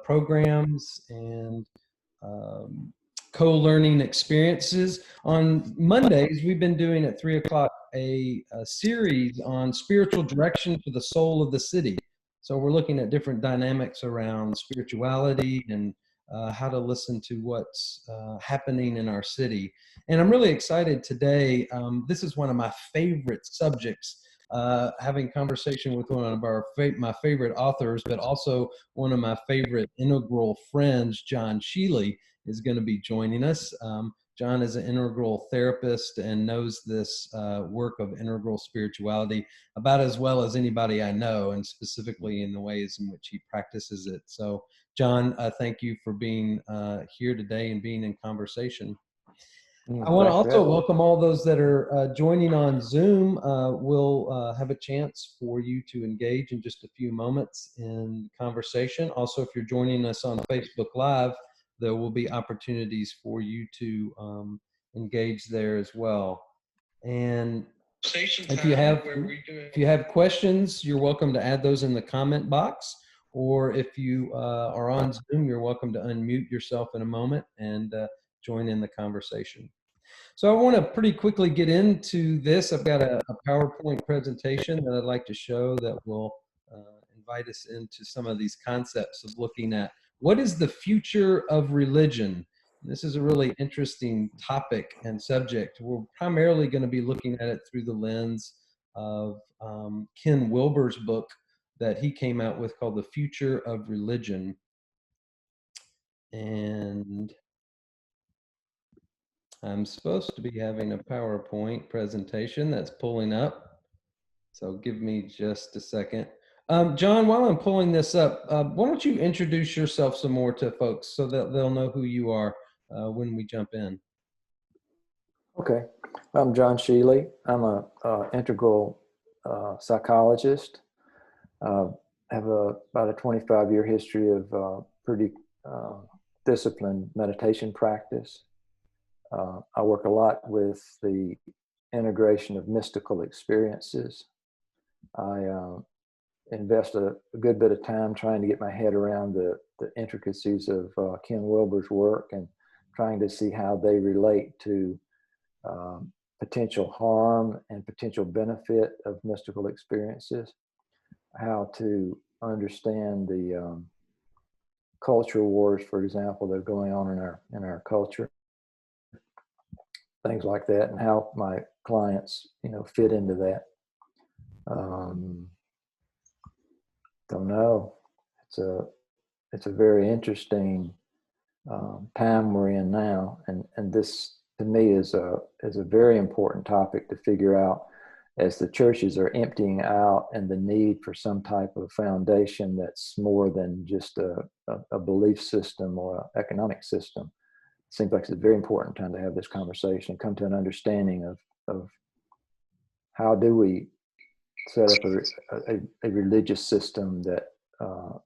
programs and co-learning experiences. On Mondays, we've been doing at 3 o'clock a series on spiritual direction for the soul of the city. So we're looking at different dynamics around spirituality and how to listen to what's happening in our city. And I'm really excited today. This is one of my favorite subjects, having conversation with one of my favorite authors, but also one of my favorite integral friends, John Sheely, is going to be joining us. John is an integral therapist and knows this work of integral spirituality about as well as anybody I know, and specifically in the ways in which he practices it. So, John, thank you for being here today and being in conversation. I want to also welcome all those that are joining on Zoom. We'll have a chance for you to engage in just a few moments in conversation. Also, if you're joining us on Facebook Live, there will be opportunities for you to engage there as well. And if you have questions, you're welcome to add those in the comment box. Or if you are on Zoom, you're welcome to unmute yourself in a moment and join in the conversation. So I want to pretty quickly get into this. I've got a PowerPoint presentation that I'd like to show that will invite us into some of these concepts of looking at what is the future of religion. This is a really interesting topic and subject. We're primarily going to be looking at it through the lens of Ken Wilber's book that he came out with called The Future of Religion. And I'm supposed to be having a PowerPoint presentation that's pulling up. So give me just a second. John, while I'm pulling this up, why don't you introduce yourself some more to folks so that they'll know who you are when we jump in. Okay. I'm John Sheely. I'm a integral psychologist. Have about a 25-year history of pretty disciplined meditation practice. I work a lot with the integration of mystical experiences. I invest a good bit of time trying to get my head around the intricacies of Ken Wilber's work and trying to see how they relate to potential harm and potential benefit of mystical experiences, how to understand the culture wars, for example, that are going on in our culture, things like that, and how my clients, fit into that. Don't know. It's a very interesting time we're in now, and this to me is a very important topic to figure out as the churches are emptying out, and the need for some type of foundation that's more than just a belief system or an economic system. It seems like it's a very important time to have this conversation, come to an understanding of how do we set up a religious system that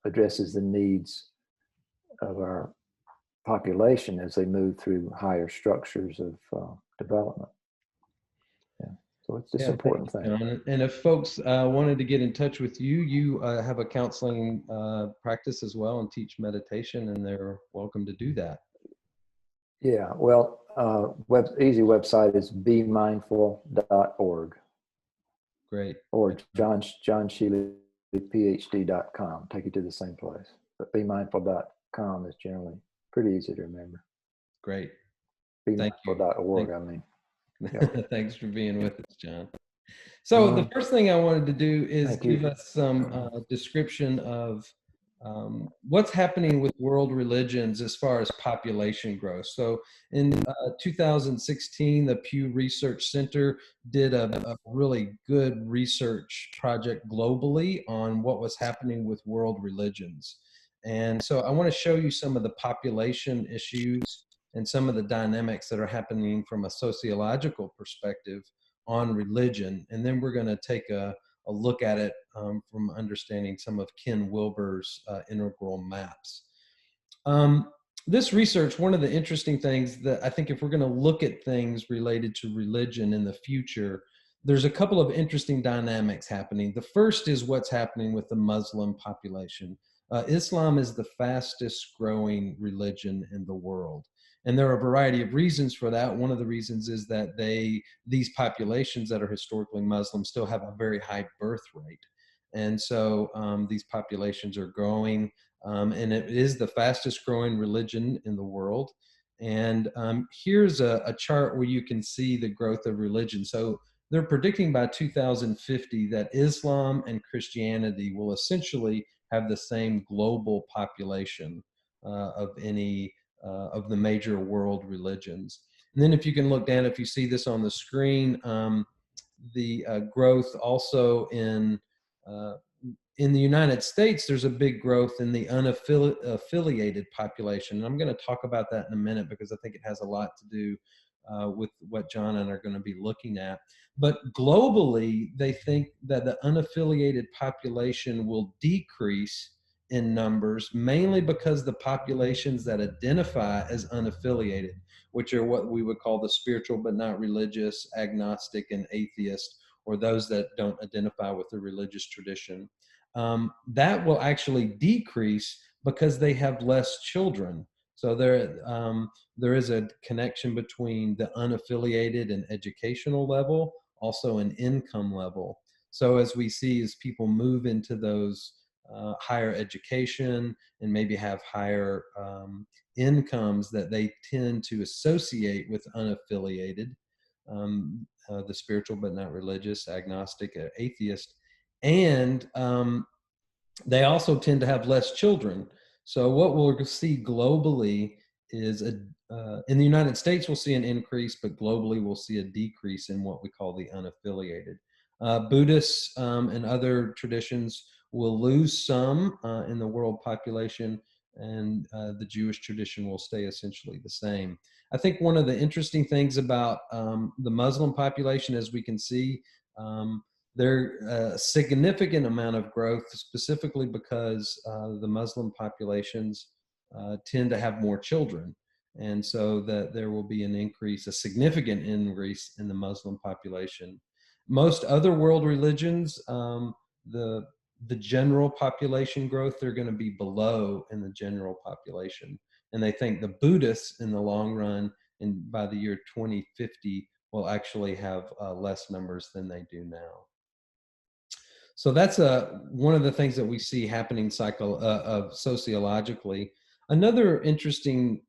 addresses the needs of our population as they move through higher structures of development. Yeah, so it's this important thing. John. And if folks wanted to get in touch with you, you have a counseling practice as well and teach meditation, and they're welcome to do that. Yeah, well, easy website is BeMindful.org. Great. Or JohnSheelyPhD.com. Take you to the same place. But BeMindful.com is generally pretty easy to remember. Great. BeMindful.org, I mean. Yep. Thanks for being with us, John. So the first thing I wanted to do is give us some description of what's happening with world religions as far as population growth. So in 2016, the Pew Research Center did a really good research project globally on what was happening with world religions. And so I want to show you some of the population issues and some of the dynamics that are happening from a sociological perspective on religion. And then we're going to take a look at it from understanding some of Ken Wilber's integral maps. This research, one of the interesting things that I think if we're going to look at things related to religion in the future, there's a couple of interesting dynamics happening. The first is what's happening with the Muslim population. Islam is the fastest growing religion in the world. And there are a variety of reasons for that. One of the reasons is that these populations that are historically Muslim still have a very high birth rate. And so these populations are growing, and it is the fastest growing religion in the world. And here's a chart where you can see the growth of religion. So they're predicting by 2050 that Islam and Christianity will essentially have the same global population of any of the major world religions. And then if you can look down, if you see this on the screen, the growth also in the United States, there's a big growth in the unaffiliated population. And I'm going to talk about that in a minute because I think it has a lot to do with what John and I are going to be looking at. But globally, they think that the unaffiliated population will decrease in numbers, mainly because the populations that identify as unaffiliated, which are what we would call the spiritual but not religious, agnostic, and atheist, or those that don't identify with the religious tradition, that will actually decrease because they have less children. So there is a connection between the unaffiliated and educational level, also an income level. So as we see, as people move into those higher education and maybe have higher incomes, that they tend to associate with unaffiliated, the spiritual but not religious, agnostic, atheist, and they also tend to have less children. So what we'll see globally is in the United States, we'll see an increase, but globally we'll see a decrease in what we call the unaffiliated. Buddhists and other traditions will lose some in the world population, and the Jewish tradition will stay essentially the same. I think one of the interesting things about the Muslim population, as we can see, there a significant amount of growth, specifically because the Muslim populations tend to have more children. And so that there will be an increase, a significant increase in the Muslim population. Most other world religions, the general population growth, they're going to be below in the general population. And they think the Buddhists in the long run, and by the year 2050, will actually have less numbers than they do now. So that's one of the things that we see happening sociologically. Another interesting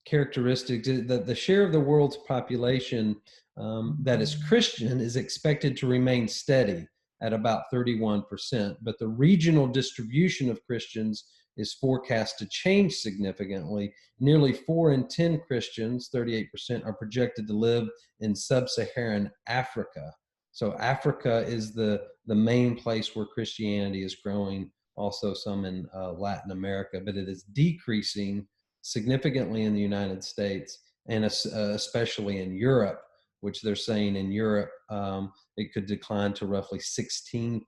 characteristic is that the share of the world's population that is Christian is expected to remain steady at about 31%, but the regional distribution of Christians is forecast to change significantly. Nearly 4 in 10 Christians, 38%, are projected to live in sub-Saharan Africa. So Africa is the main place where Christianity is growing, also some in Latin America, but it is decreasing significantly in the United States and especially in Europe, which they're saying in Europe it could decline to roughly 16%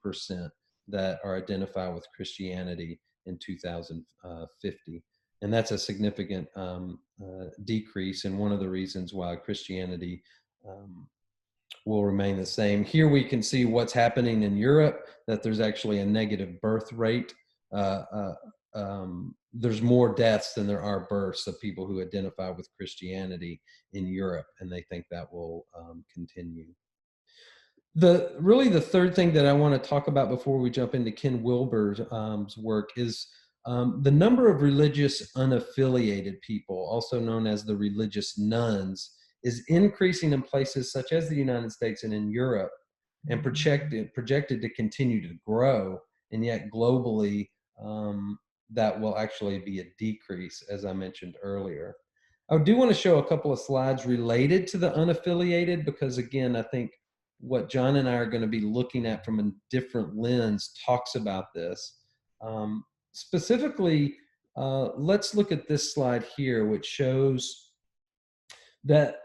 that are identified with Christianity in 2050. And that's a significant decrease, and one of the reasons why Christianity will remain the same. Here we can see what's happening in Europe, that there's actually a negative birth rate. There's more deaths than there are births of people who identify with Christianity in Europe, and they think that will continue. Really the third thing that I want to talk about before we jump into Ken Wilber's work is the number of religious unaffiliated people, also known as the religious nuns, is increasing in places such as the United States and in Europe, and projected to continue to grow. And yet globally, that will actually be a decrease, as I mentioned earlier. I do want to show a couple of slides related to the unaffiliated, because again, I think what John and I are going to be looking at from a different lens talks about this. Specifically, let's look at this slide here, which shows that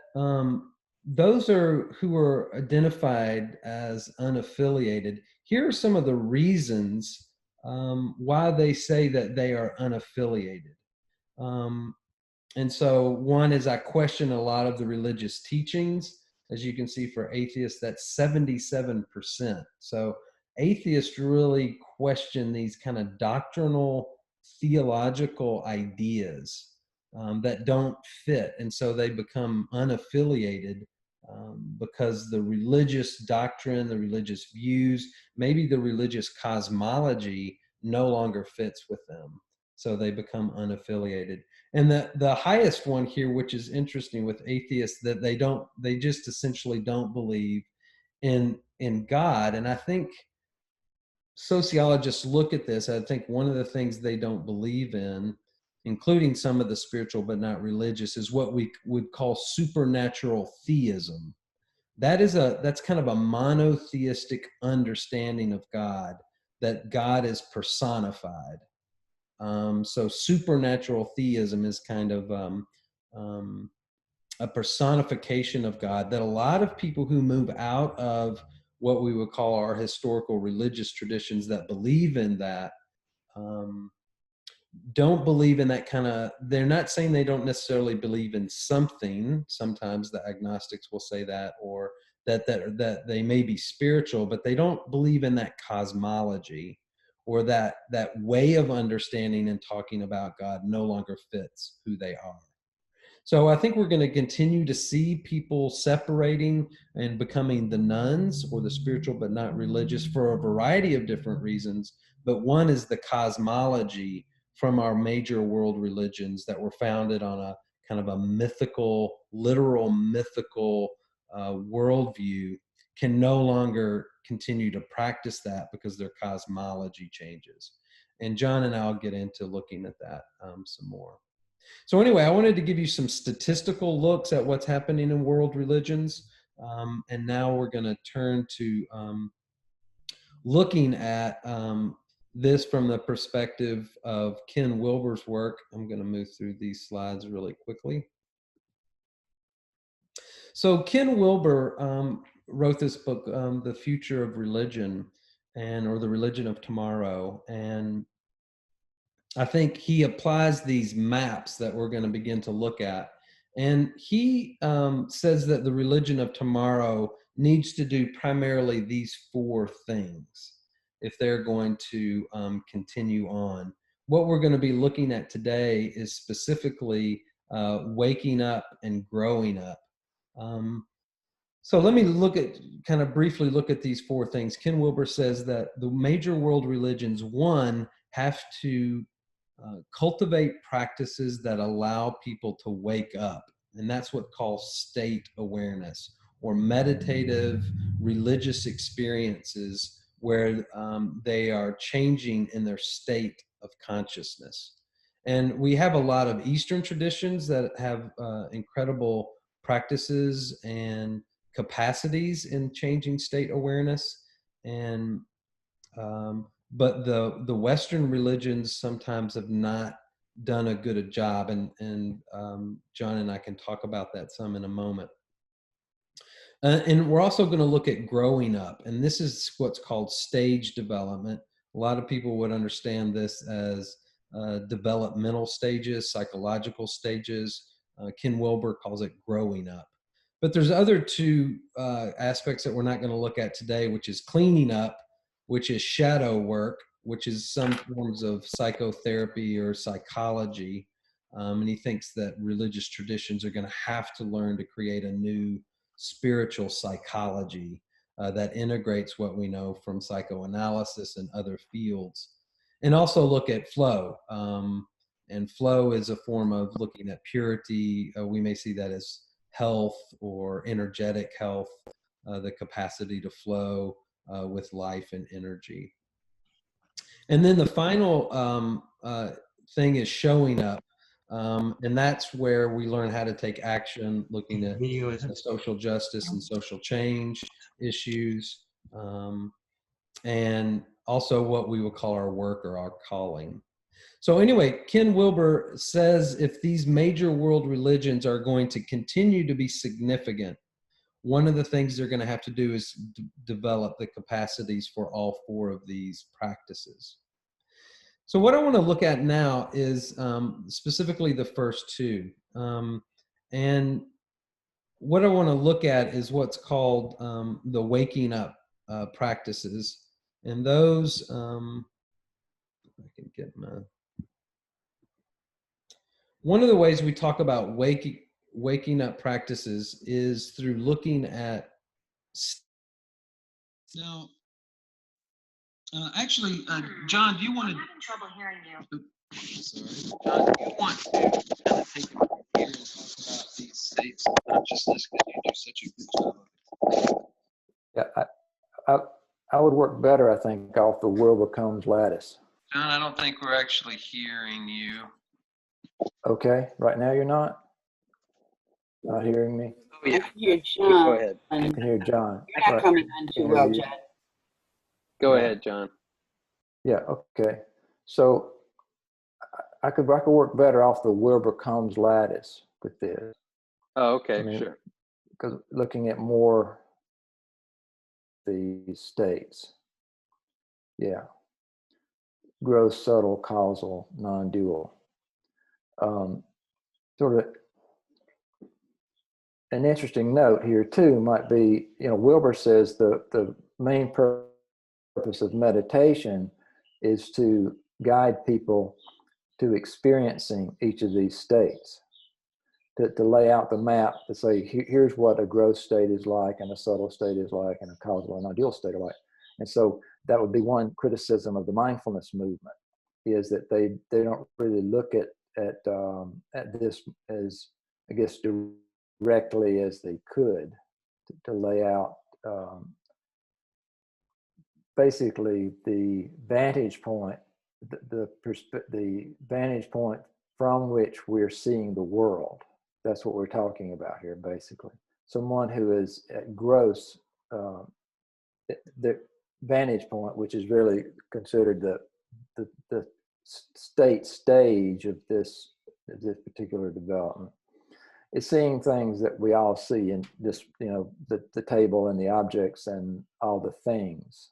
those who are identified as unaffiliated, here are some of the reasons why they say that they are unaffiliated. And so one is, I question a lot of the religious teachings. As you can see, for atheists, that's 77%. So atheists really question these kind of doctrinal theological ideas that don't fit. And so they become unaffiliated because the religious doctrine, the religious views, maybe the religious cosmology no longer fits with them. So they become unaffiliated. And the highest one here, which is interesting with atheists, that they just essentially don't believe in God. And I think sociologists look at this. I think one of the things they don't believe in, including some of the spiritual but not religious, is what we would call supernatural theism. That's kind of a monotheistic understanding of God, that God is personified. So supernatural theism is kind of a personification of God that a lot of people who move out of what we would call our historical religious traditions that believe in that don't believe in that kind of, they're not saying they don't necessarily believe in something. Sometimes the agnostics will say that, or that they may be spiritual, but they don't believe in that cosmology, or that way of understanding and talking about God no longer fits who they are. So I think we're going to continue to see people separating and becoming the nones, or the spiritual but not religious, for a variety of different reasons. But one is the cosmology from our major world religions that were founded on a kind of a mythical, literal mythical worldview can no longer continue to practice that because their cosmology changes. And John and I will get into looking at that some more. So anyway, I wanted to give you some statistical looks at what's happening in world religions. And now we're going to turn to looking at this from the perspective of Ken Wilber's work. I'm going to move through these slides really quickly. So Ken Wilber wrote this book, The Future of Religion, or The Religion of Tomorrow. And I think he applies these maps that we're going to begin to look at. And he says that the religion of tomorrow needs to do primarily these four things if they're going to continue on. What we're going to be looking at today is specifically waking up and growing up. So let me kind of briefly look at these four things. Ken Wilber says that the major world religions, one, have to cultivate practices that allow people to wake up. And that's what calls state awareness, or meditative religious experiences where they are changing in their state of consciousness. And we have a lot of Eastern traditions that have incredible practices and capacities in changing state awareness. And but the Western religions sometimes have not done a good job, and John and I can talk about that some in a moment. And we're also going to look at growing up, and this is what's called stage development. A lot of people would understand this as developmental stages, psychological stages. Ken Wilber calls it growing up. But there's other two aspects that we're not going to look at today, which is cleaning up, which is shadow work, which is some forms of psychotherapy or psychology. And he thinks that religious traditions are going to have to learn to create a new spiritual psychology that integrates what we know from psychoanalysis and other fields. And also look at flow. And flow is a form of looking at purity. We may see that as health or energetic health, the capacity to flow with life and energy. And then the final thing is showing up. And that's where we learn how to take action, looking at social justice and social change issues, and also what we would call our work or our calling. So anyway, Ken Wilber says if these major world religions are going to continue to be significant, one of the things they're going to have to do is develop the capacities for all four of these practices. So what I want to look at now is specifically the first two. And what I want to look at is what's called the waking up practices. And those I can get my. One of the ways we talk about waking up practices is through looking at. Now, actually, John, do you want to? I'm having trouble hearing you. Sorry, John, do you want to kind of take it from here and talk about these states of consciousness because you do such a good job? Yeah, I would work better, I think, off the world becomes lattice. John, I don't think we're actually hearing you. Okay, right now you're not hearing me? Oh, yeah. I can hear John. Go ahead. I can hear John. You're not coming on too well, John. Go ahead, John. Yeah, okay. So I could work better off the Wilbur Combs lattice with this. Oh, okay, I mean, sure. Because looking at more the states. Yeah. Gross, subtle, causal, non-dual. Sort of an interesting note here too might be, Wilbur says the main purpose of meditation is to guide people to experiencing each of these states, to lay out the map to say, here's what a gross state is like, and a subtle state is like, and a causal and non-dual state are like. And so that would be one criticism of the mindfulness movement, is that they don't really look at this as, I guess, directly as they could to lay out basically the vantage point, the vantage point from which we're seeing the world. That's what we're talking about here, basically. Someone who is at gross, the vantage point, which is really considered the stage of this particular development, is seeing things that we all see in this, the table and the objects and all the things.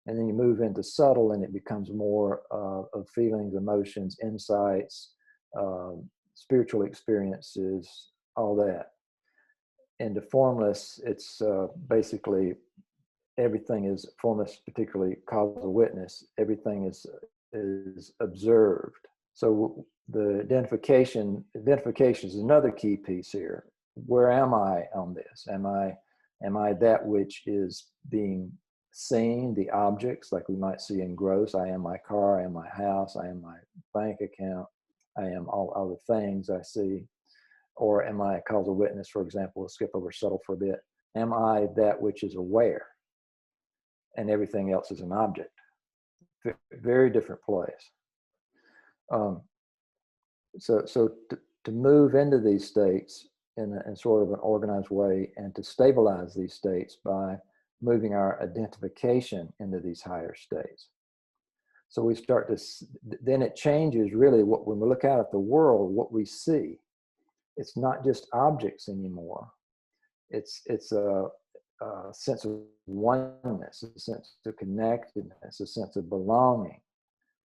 And then you move into subtle, and it becomes more of feelings, emotions, insights, spiritual experiences, all that. Into formless, it's basically everything is formless, particularly causal witness. Everything is observed. So the identification is another key piece here. Where am I on this? Am I that which is being seen, the objects like we might see in gross? I am my car, I am my house, I am my bank account, I am all the things I see. Or am I a causal witness, for example? We'll skip over subtle for a bit. Am I that which is aware, and everything else is an object? Very different place. So to move into these states in sort of an organized way, and to stabilize these states by moving our identification into these higher states. So we start to, then it changes really when we look out at the world, what we see. It's not just objects anymore. It's a sense of oneness, a sense of connectedness, a sense of belonging.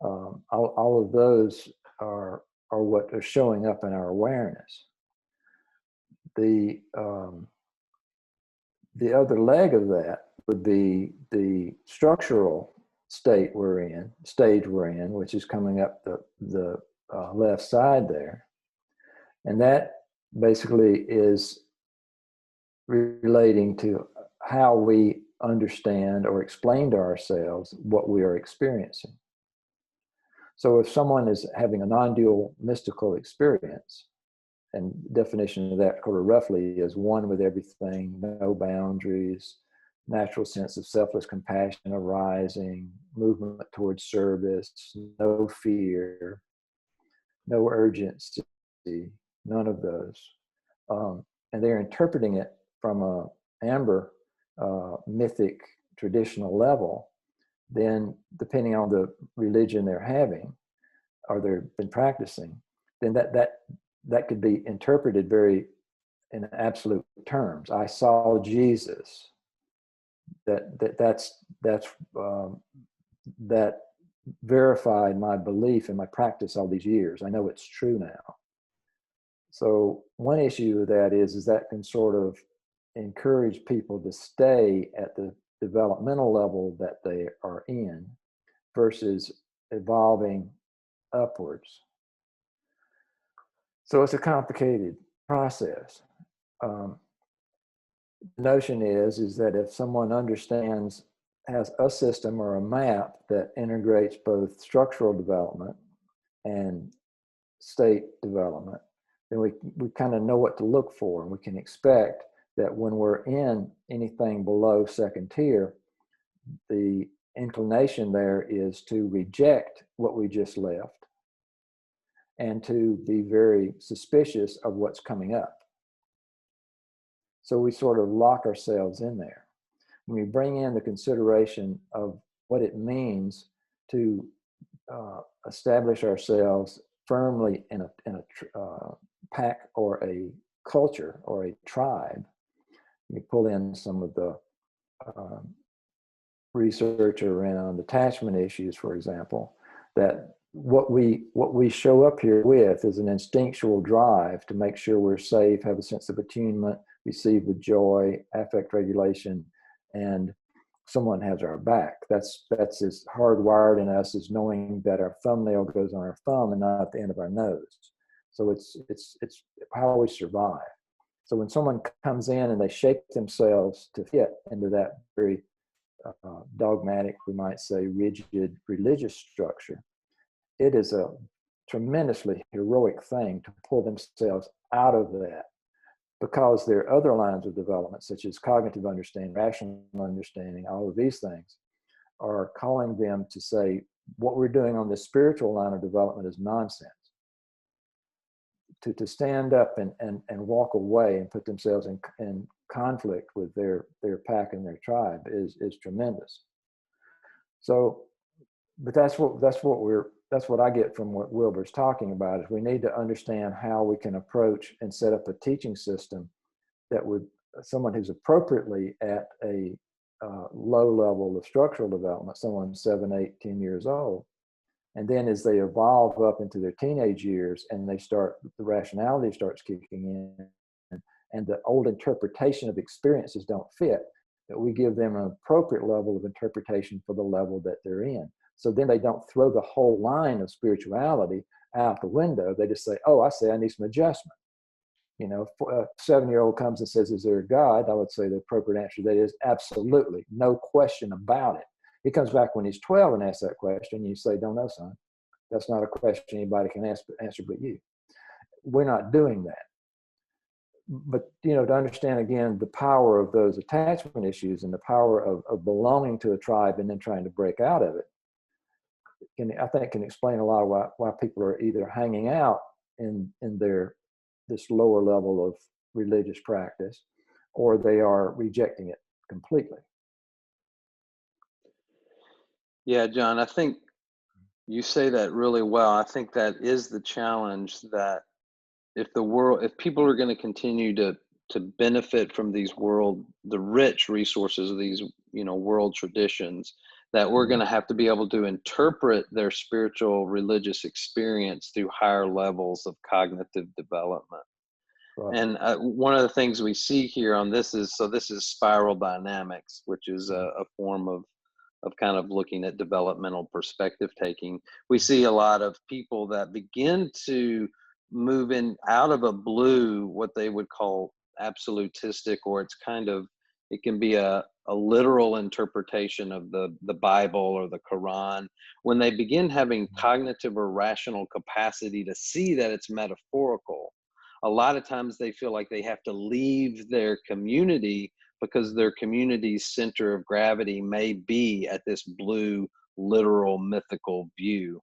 All of those are what are showing up in our awareness. The other leg of that would be the structural stage we're in, which is coming up the left side there. And that basically is relating to how we understand or explain to ourselves what we are experiencing. So if someone is having a non-dual mystical experience, and definition of that sort of roughly is one with everything, no boundaries, natural sense of selfless compassion arising, movement towards service, no fear, no urgency, none of those. And they're interpreting it from a amber mythic traditional level. Then depending on the religion they're having or they've been practicing, then that could be interpreted very in absolute terms. I saw Jesus. That verified my belief and my practice all these years. I know it's true now. So one issue of that is that can sort of encourage people to stay at the developmental level that they are in, versus evolving upwards. So it's a complicated process. The notion is that if someone has a system or a map that integrates both structural development and state development, then we kind of know what to look for, and we can expect that when we're in anything below second tier, the inclination there is to reject what we just left and to be very suspicious of what's coming up. So we sort of lock ourselves in there. When we bring in the consideration of what it means to establish ourselves firmly in a pack or a culture or a tribe, you pull in some of the research around attachment issues, for example, that what we show up here with is an instinctual drive to make sure we're safe, have a sense of attunement, receive with joy, affect regulation, and someone has our back. That's as hardwired in us as knowing that our thumbnail goes on our thumb and not at the end of our nose. So it's how we survive. So when someone comes in and they shape themselves to fit into that very dogmatic, we might say, rigid religious structure, it is a tremendously heroic thing to pull themselves out of that, because there are other lines of development, such as cognitive understanding, rational understanding. All of these things are calling them to say, what we're doing on the spiritual line of development is nonsense. To stand up and walk away and put themselves in conflict with their pack and their tribe is tremendous. So, but that's what I get from what Wilbur's talking about, is we need to understand how we can approach and set up a teaching system that would, someone who's appropriately at a low level of structural development, someone 7, 8, 10 years old, and then as they evolve up into their teenage years and the rationality starts kicking in, and the old interpretation of experiences don't fit, that we give them an appropriate level of interpretation for the level that they're in. So then they don't throw the whole line of spirituality out the window. They just say, oh, I need some adjustment. You know, if a 7-year-old comes and says, is there a God? I would say the appropriate answer to that is absolutely, no question about it. He comes back when he's 12 and asks that question, and you say, don't know, son. That's not a question anybody can answer but you. We're not doing that. But, you know, to understand, again, the power of those attachment issues and the power of belonging to a tribe and then trying to break out of it, I think can explain a lot of why people are either hanging out in this lower level of religious practice, or they are rejecting it completely. Yeah, John, I think you say that really well. I think that is the challenge, that if people are going to continue to benefit from the rich resources of these, world traditions, that we're going to have to be able to interpret their spiritual religious experience through higher levels of cognitive development. Right. And one of the things we see here on this is spiral dynamics, which is a form of kind of looking at developmental perspective taking. We see a lot of people that begin to move in out of a blue, what they would call absolutistic, or it can be a literal interpretation of the Bible or the Quran. When they begin having cognitive or rational capacity to see that it's metaphorical, a lot of times they feel like they have to leave their community, because their community's center of gravity may be at this blue, literal, mythical view.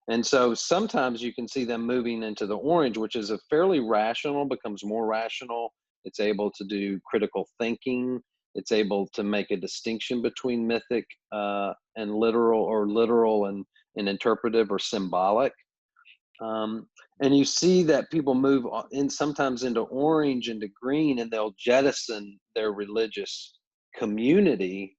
And so sometimes you can see them moving into the orange, which is a fairly rational, becomes more rational. It's able to do critical thinking. It's able to make a distinction between mythic and literal, or literal and interpretive or symbolic. And you see that people move sometimes into orange, into green, and they'll jettison their religious community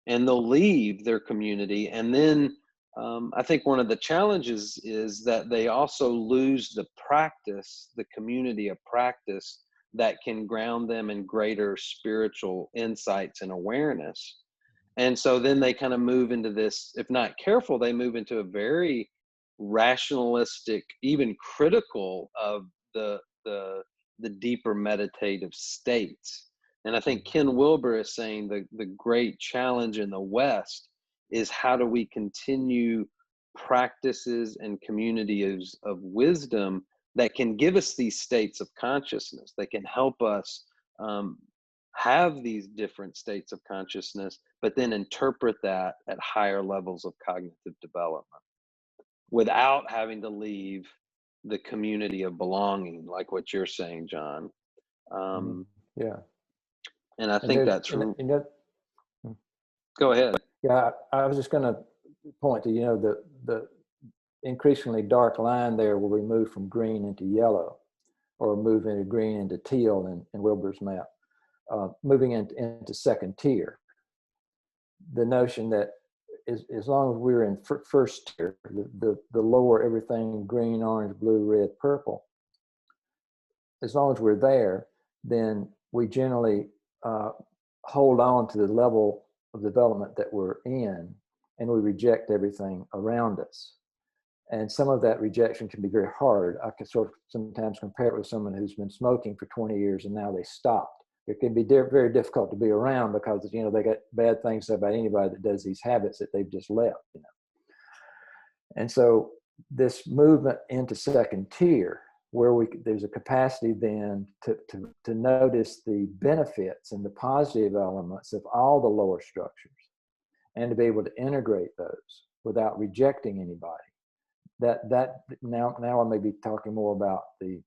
and they'll leave their community. And then I think one of the challenges is that they also lose the community of practice that can ground them in greater spiritual insights and awareness. And so then they kind of move into this, if not careful, they move into a very rationalistic, even critical of the deeper meditative states. And I think Ken Wilber is saying the great challenge in the West is how do we continue practices and communities of wisdom that can give us these states of consciousness, that can help us have these different states of consciousness, but then interpret that at higher levels of cognitive development without having to leave the community of belonging, like what you're saying, John. Yeah. And I think that's true. And Go ahead. yeah, I was just going to point to, the increasingly dark line there where we move from green into yellow, or move into green into teal in Wilbur's map, moving into second tier. The notion that as long as we're in first tier, the lower everything, green, orange, blue, red, purple, as long as we're there, then we generally hold on to the level of development that we're in, and we reject everything around us. And some of that rejection can be very hard. I can sort of sometimes compare it with someone who's been smoking for 20 years and now they stopped. It can be very difficult to be around because, they got bad things about anybody that does these habits that they've just left, And so this movement into second tier, where there's a capacity then to notice the benefits and the positive elements of all the lower structures, and to be able to integrate those without rejecting anybody. That now I may be talking more about the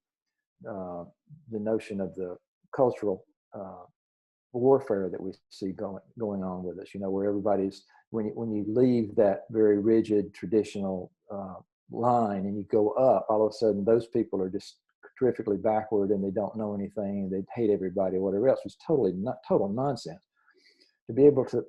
notion of the cultural warfare that we see going on with us, where everybody's, when you leave that very rigid traditional line and you go up, all of a sudden those people are just terrifically backward and they don't know anything and they hate everybody or whatever else. It's total nonsense. To be able to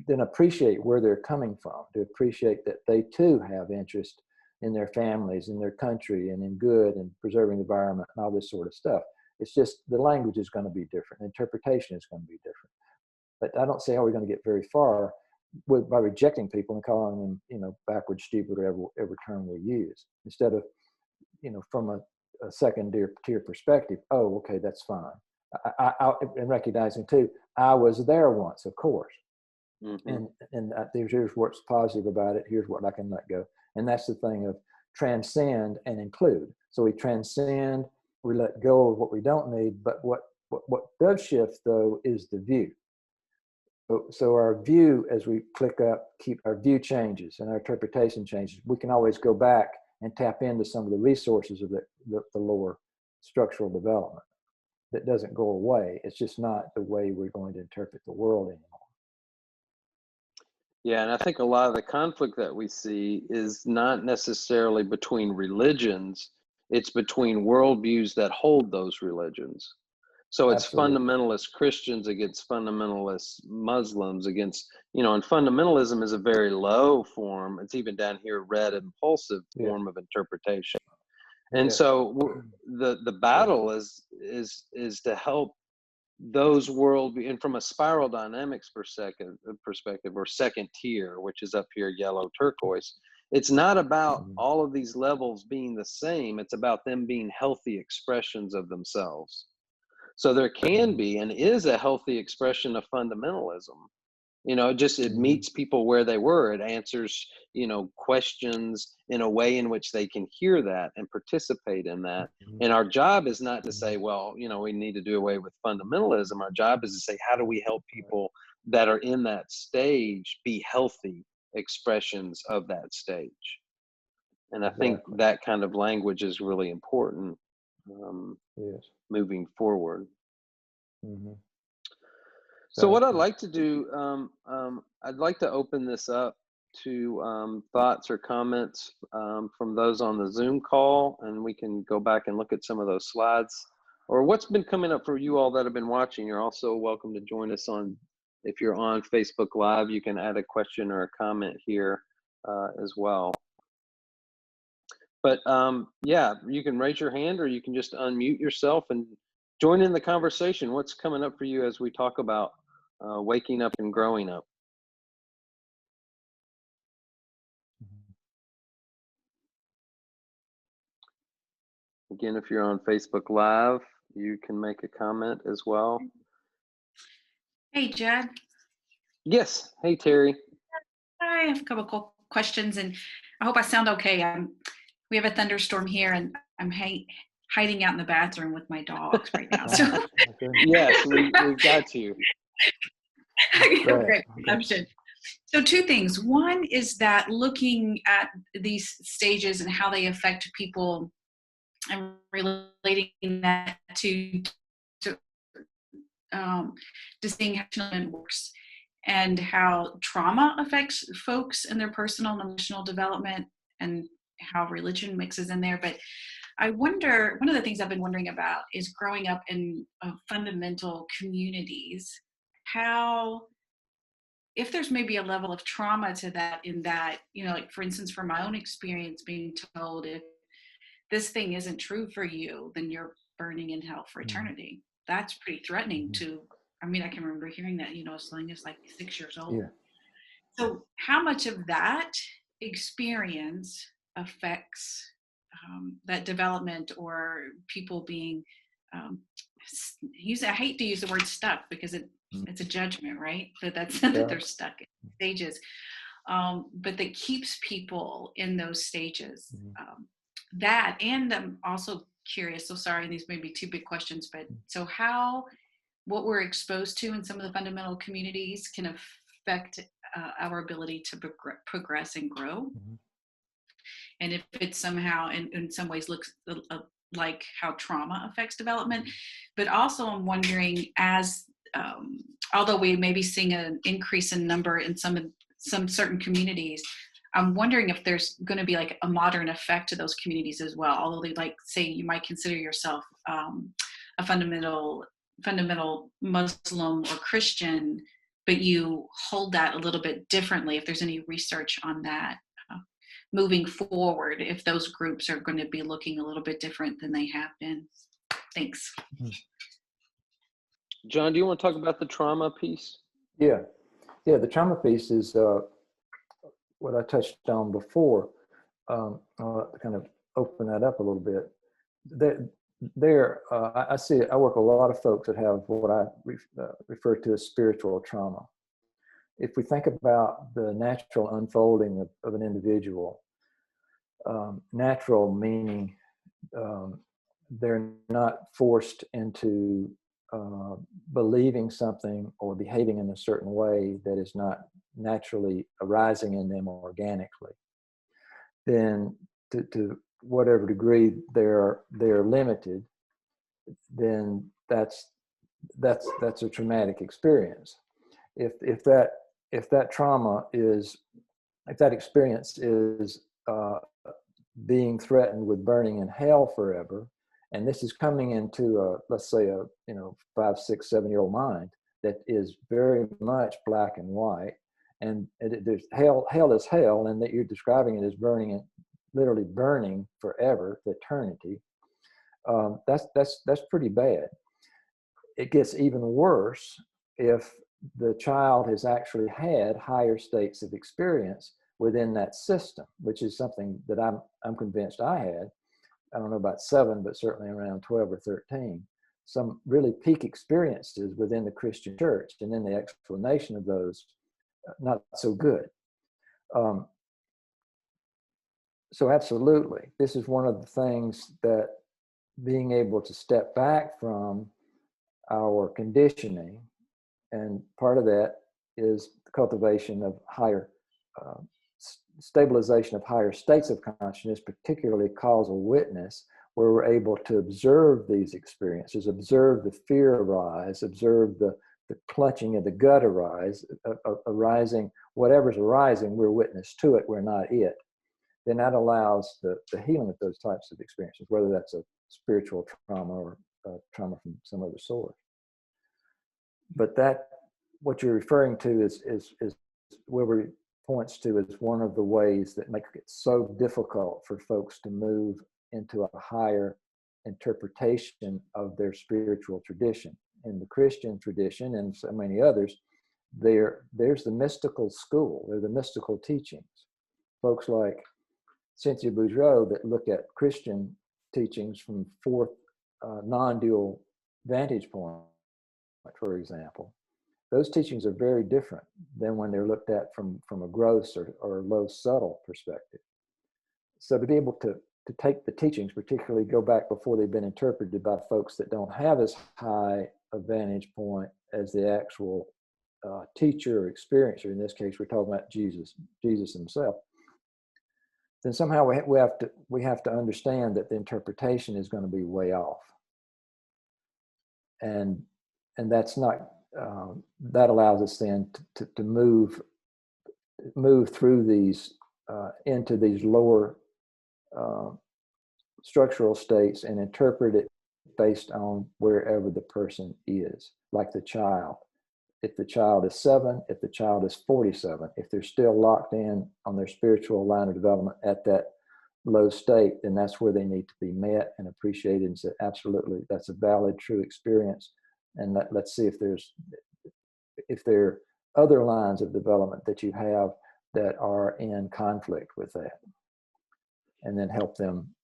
then appreciate where they're coming from, to appreciate that they too have interest in their families, in their country, and in good and preserving the environment and all this sort of stuff. It's just the language is going to be different. The interpretation is going to be different. But I don't see how we're going to get very far by rejecting people and calling them, backward, stupid, or every term we use. Instead of, from a second tier perspective, oh, okay, that's fine. And recognizing too, I was there once, of course. Mm-hmm. And here's what's positive about it. Here's what I can let go. And that's the thing of transcend and include. So we transcend, we let go of what we don't need, but what does shift though is the view. So our view, as we click up, our view changes and our interpretation changes. We can always go back and tap into some of the resources of the lower structural development. That doesn't go away. It's just not the way we're going to interpret the world anymore. Yeah, and I think a lot of the conflict that we see is not necessarily between religions, it's between worldviews that hold those religions. So it's Absolutely. Fundamentalist Christians against fundamentalist Muslims against, and fundamentalism is a very low form. It's even down here, red impulsive form of interpretation. And so the battle is to help those and from a spiral dynamics perspective, or second tier, which is up here, yellow turquoise, it's not about all of these levels being the same. It's about them being healthy expressions of themselves. So there can be and is a healthy expression of fundamentalism. It meets people where they were. It answers, questions in a way in which they can hear that and participate in that. And our job is not to say, well, we need to do away with fundamentalism. Our job is to say, how do we help people that are in that stage be healthy expressions of that stage? And I think that kind of language is really important moving forward. Mm-hmm. So what I'd like to do, I'd like to open this up to thoughts or comments from those on the Zoom call, and we can go back and look at some of those slides. Or what's been coming up for you all that have been watching. You're also welcome to join us if you're on Facebook Live, you can add a question or a comment here as well. But you can raise your hand or you can just unmute yourself and join in the conversation. What's coming up for you as we talk about waking up and growing up? Again, if you're on Facebook Live, you can make a comment as well. Hey, Jed. Yes. Hey, Terry. I have a couple questions, and I hope I sound okay. We have a thunderstorm here, and I'm hiding out in the bathroom with my dogs right now. So Yes, we've got you. great reception. So two things. One is that looking at these stages and how they affect people and relating that to distinction works and how trauma affects folks in their personal and emotional development and how religion mixes in there. But I wonder, one of the things I've been wondering about is growing up in fundamental communities, how, if there's maybe a level of trauma to that, in that, you know, like for instance, from my own experience being told, if this thing isn't true for you, then you're burning in hell for eternity. That's pretty threatening to, I mean, I can remember hearing that, you know, as long as like 6 years old. Yeah. So how much of that experience affects that development, or people being, I hate to use the word stuck because it's a judgment, right? But that's that they're stuck in stages. But that keeps people in those stages. That, and I'm also curious, so sorry, these may be two big questions, but so how, what we're exposed to in some of the fundamental communities can affect our ability to progress and grow. And if it somehow in some ways looks like how trauma affects development. But also I'm wondering, as although we may be seeing an increase in number in some certain communities, I'm wondering if there's going to be like a modern effect to those communities as well. Although they, like, say you might consider yourself a fundamental Muslim or Christian, but you hold that a little bit differently. If there's any research on that moving forward, if those groups are going to be looking a little bit different than they have been. Thanks. John, do you want to talk about the trauma piece? Yeah, the trauma piece is what I touched on before. I'll kind of open that up a little bit. I see, I work with a lot of folks that have what I refer to as spiritual trauma. If we think about the natural unfolding of an individual, natural meaning they're not forced into believing something or behaving in a certain way that is not naturally arising in them organically, then to whatever degree they're limited, then that's a traumatic experience. If that trauma is, if that experience is being threatened with burning in hell forever, and this is coming into let's say a 5, 6, 7-year-old mind that is very much black and white, and there's hell is hell, and that you're describing it as burning, literally burning forever, eternity. That's pretty bad. It gets even worse if the child has actually had higher states of experience within that system, which is something that I'm convinced I had. I don't know about 7, but certainly around 12 or 13, some really peak experiences within the Christian church, and then the explanation of those, not so good. So absolutely, this is one of the things that being able to step back from our conditioning, and part of that is the cultivation of higher, stabilization of higher states of consciousness, particularly causal witness, where we're able to observe these experiences, observe the fear arise, observe the clutching of the gut arising, whatever's arising, we're witness to it, we're not it. Then that allows the healing of those types of experiences, whether that's a spiritual trauma or trauma from some other source. But that, what you're referring to is where we points to as one of the ways that make it so difficult for folks to move into a higher interpretation of their spiritual tradition. In the Christian tradition and so many others, there's the mystical school, there's the mystical teachings. Folks like Cynthia Boudreau that look at Christian teachings from fourth non-dual vantage point, for example, those teachings are very different than when they're looked at from a gross or low subtle perspective. So to be able to take the teachings, particularly go back before they've been interpreted by folks that don't have as high a vantage point as the actual teacher or experiencer, in this case we're talking about Jesus himself, then somehow we have to understand that the interpretation is going to be way off, and that's not that allows us then to move through these into these lower structural states and interpret it based on wherever the person is, like the child. If the child is 7, if the child is 47, if they're still locked in on their spiritual line of development at that low state, then that's where they need to be met and appreciated and said, absolutely, that's a valid, true experience. And let's see if there are other lines of development that you have that are in conflict with that, and then help them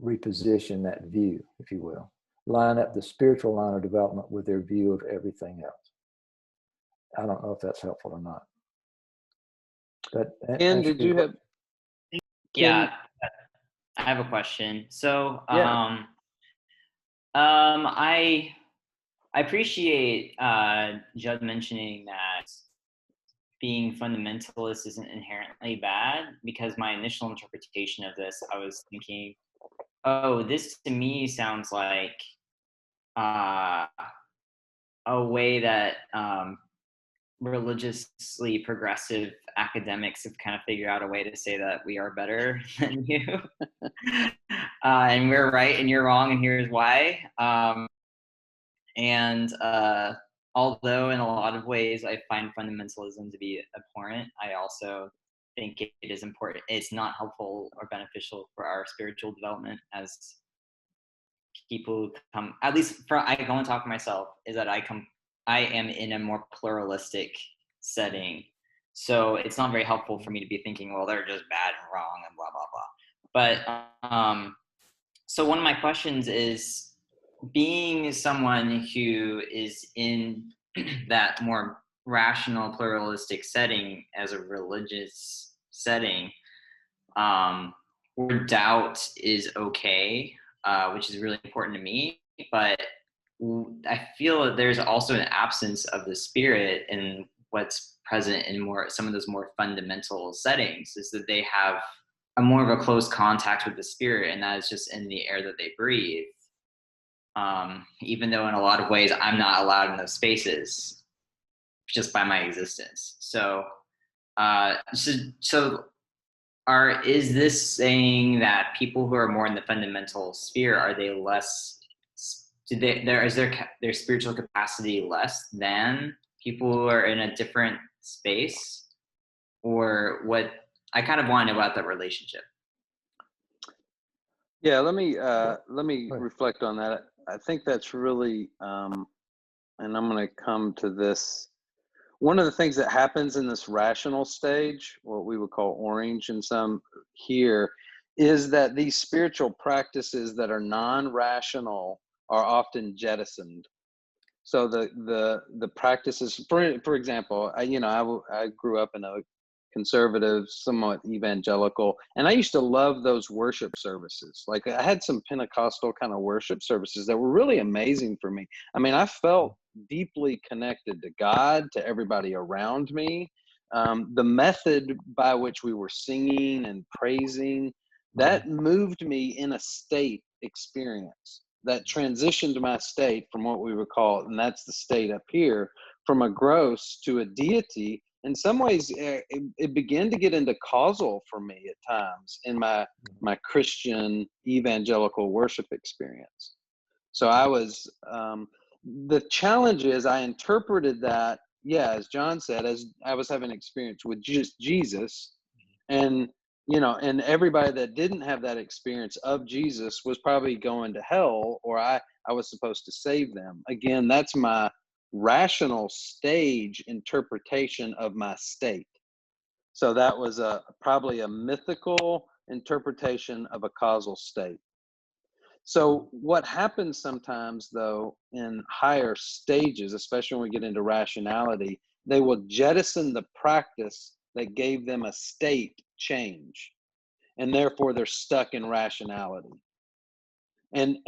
reposition that view, if you will. Line up the spiritual line of development with their view of everything else. I don't know if that's helpful or not. And did you have? Yeah, I have a question. So, Yeah. I appreciate Judd mentioning that being fundamentalist isn't inherently bad, because my initial interpretation of this, I was thinking, oh, this to me sounds like a way that religiously progressive academics have kind of figured out a way to say that we are better than you, and we're right and you're wrong, and here's why. Although in a lot of ways I find fundamentalism to be abhorrent, I also think it is important. It's not helpful or beneficial for our spiritual development as people come, at least I go and talk to myself, is that I am in a more pluralistic setting. So it's not very helpful for me to be thinking, well, they're just bad and wrong and blah, blah, blah. But so one of my questions is, being someone who is in that more rational pluralistic setting as a religious setting, where doubt is okay, which is really important to me, but I feel that there's also an absence of the spirit in what's present in some of those more fundamental settings, is that they have a more of a close contact with the spirit, and that is just in the air that they breathe. Even though in a lot of ways I'm not allowed in those spaces just by my existence. So, is this saying that people who are more in the fundamental sphere, are they less? Is their spiritual capacity less than people who are in a different space, or what? I kind of want to know about that relationship. Yeah, let me reflect on that. I think that's really, and I'm going to come to this. One of the things that happens in this rational stage, what we would call orange in some here, is that these spiritual practices that are non-rational are often jettisoned. So the practices, for example, I grew up in a conservative, somewhat evangelical, and I used to love those worship services. Like, I had some Pentecostal kind of worship services that were really amazing for me. I mean, I felt deeply connected to God, to everybody around me. The method by which we were singing and praising, that moved me in a state experience that transitioned my state from what we would call, and that's the state up here, from a gross to a deity. In some ways, it began to get into causal for me at times in my Christian evangelical worship experience. So I was, the challenge is I interpreted that, yeah, as John said, as I was having an experience with just Jesus, and and everybody that didn't have that experience of Jesus was probably going to hell, or I was supposed to save them. Again, that's my rational stage interpretation of my state. So that was probably a mythical interpretation of a causal state. So what happens sometimes, though, in higher stages, especially when we get into rationality, they will jettison the practice that gave them a state change, and therefore they're stuck in rationality. And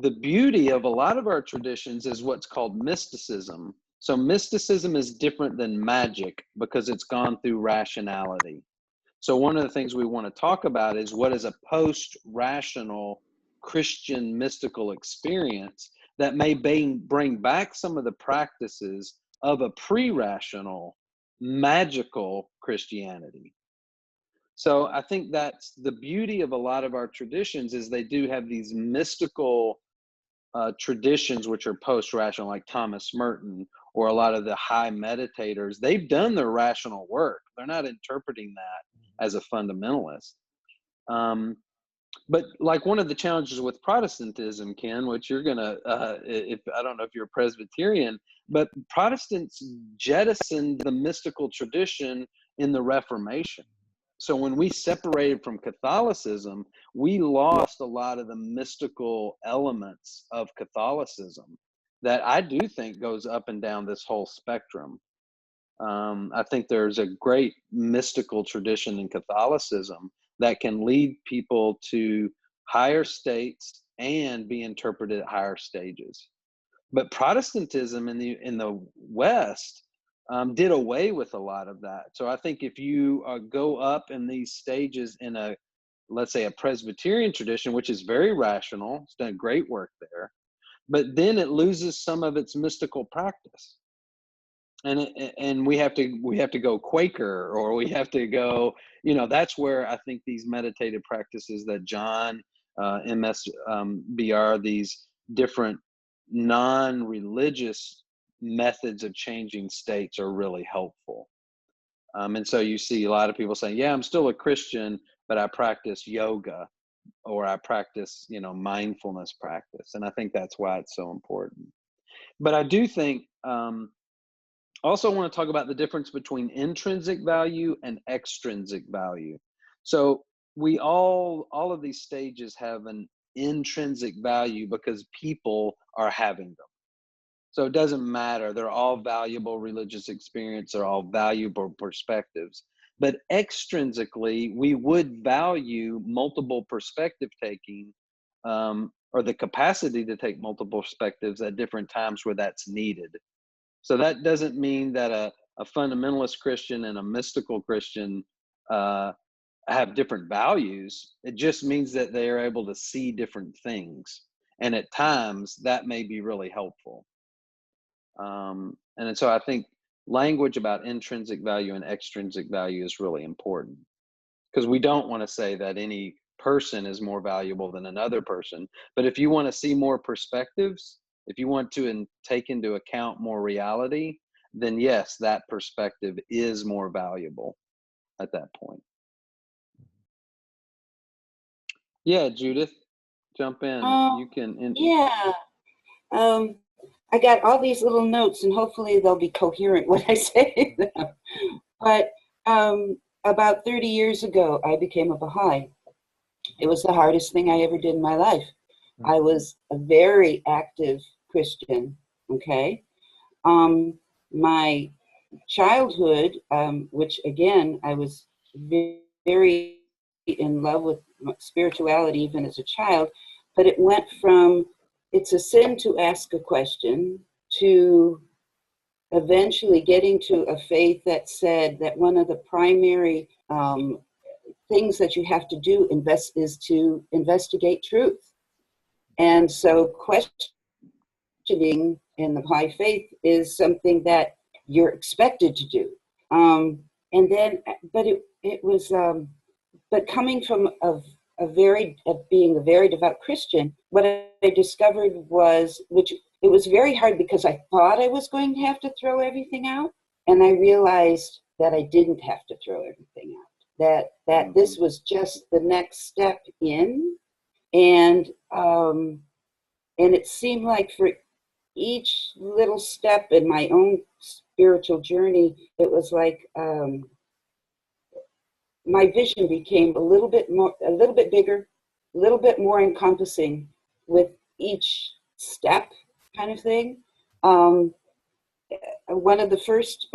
the beauty of a lot of our traditions is what's called mysticism. So mysticism is different than magic because it's gone through rationality. So one of the things we want to talk about is what is a post-rational Christian mystical experience that may bring back some of the practices of a pre-rational magical Christianity. So I think that's the beauty of a lot of our traditions, is they do have these mystical traditions which are post-rational, like Thomas Merton or a lot of the high meditators. They've done their rational work. They're not interpreting that as a fundamentalist. But like one of the challenges with Protestantism, Ken, which you're gonna, if I don't know if you're a Presbyterian, but Protestants jettisoned the mystical tradition in the Reformation. So when we separated from Catholicism, we lost a lot of the mystical elements of Catholicism that I do think goes up and down this whole spectrum. I think there's a great mystical tradition in Catholicism that can lead people to higher states and be interpreted at higher stages. But Protestantism in the West did away with a lot of that. So I think if you go up in these stages in a, let's say, a Presbyterian tradition, which is very rational, it's done great work there, but then it loses some of its mystical practice. And we have to go Quaker, or we have to go, that's where I think these meditative practices that John, MSBR, these different non-religious methods of changing states are really helpful. And so you see a lot of people saying, yeah, I'm still a Christian, but I practice yoga, or I practice, mindfulness practice. And I think that's why it's so important. But I do think, also want to talk about the difference between intrinsic value and extrinsic value. So we all of these stages have an intrinsic value because people are having them. So it doesn't matter. They're all valuable religious experience. They're all valuable perspectives. But extrinsically, we would value multiple perspective taking, or the capacity to take multiple perspectives at different times where that's needed. So that doesn't mean that a fundamentalist Christian and a mystical Christian have different values. It just means that they are able to see different things. And at times that may be really helpful. And so I think language about intrinsic value and extrinsic value is really important, because we don't want to say that any person is more valuable than another person. But if you want to see more perspectives, if you want to take into account more reality, then yes, that perspective is more valuable at that point. Yeah, Judith, jump in. You can. Yeah. I got all these little notes, and hopefully they'll be coherent when I say them. But about 30 years ago, I became a Baha'i. It was the hardest thing I ever did in my life. I was a very active Christian, okay? My childhood, which again, I was very in love with spirituality even as a child, but it went from, it's a sin to ask a question, to eventually getting to a faith that said that one of the primary things that you have to do is to investigate truth. And so questioning in the Baha'i faith is something that you're expected to do. And then, but it was, but coming from being a very devout Christian, what I discovered was, which it was very hard because I thought I was going to have to throw everything out. And I realized that I didn't have to throw everything out, that this was just the next step in. And it seemed like for each little step in my own spiritual journey, it was like my vision became a little bit bigger, little bit more encompassing with each step kind of thing. One of the first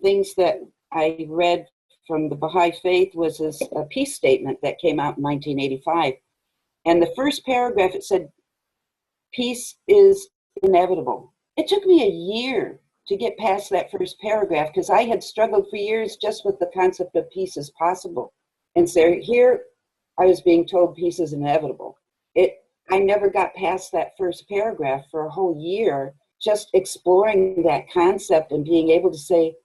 things that I read from the Baha'i Faith was a peace statement that came out in 1985. And the first paragraph, it said, peace is inevitable. It took me a year to get past that first paragraph because I had struggled for years just with the concept of peace is possible. And so here I was being told peace is inevitable. I never got past that first paragraph for a whole year, just exploring that concept and being able to say,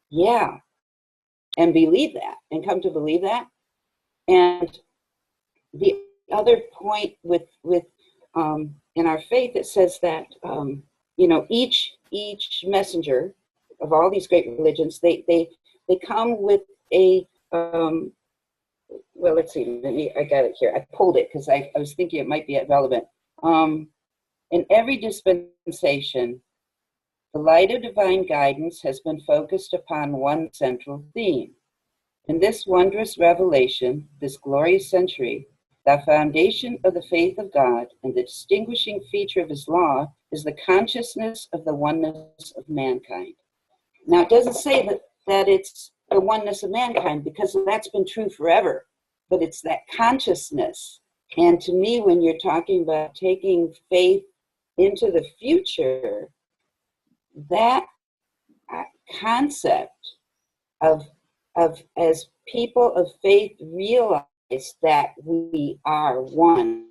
yeah, and believe that, and come to believe that. And the other point with in our faith, it says that each messenger of all these great religions, they come with a well, let's see, I got it here. I pulled it because I was thinking it might be relevant. In every dispensation, the light of divine guidance has been focused upon one central theme. In this wondrous revelation, this glorious century, the foundation of the faith of God and the distinguishing feature of his law is the consciousness of the oneness of mankind. Now, it doesn't say that it's the oneness of mankind, because that's been true forever, but it's that consciousness. And to me, when you're talking about taking faith into the future, that concept of as people of faith realize that we are one,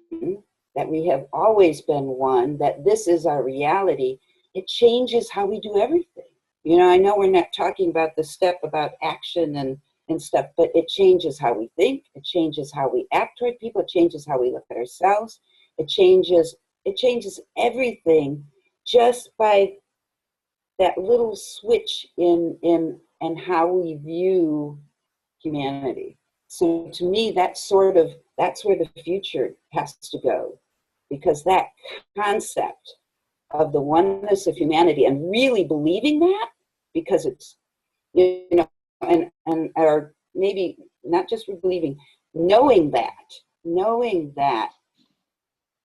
that we have always been one, that this is our reality, it changes how we do everything. I know we're not talking about the step about action and stuff, but it changes how we think, it changes how we act toward people, it changes how we look at ourselves, it changes everything just by that little switch in how we view humanity. So to me, that's where the future has to go, because that concept of the oneness of humanity and really believing that, because it's, or maybe not just believing, knowing that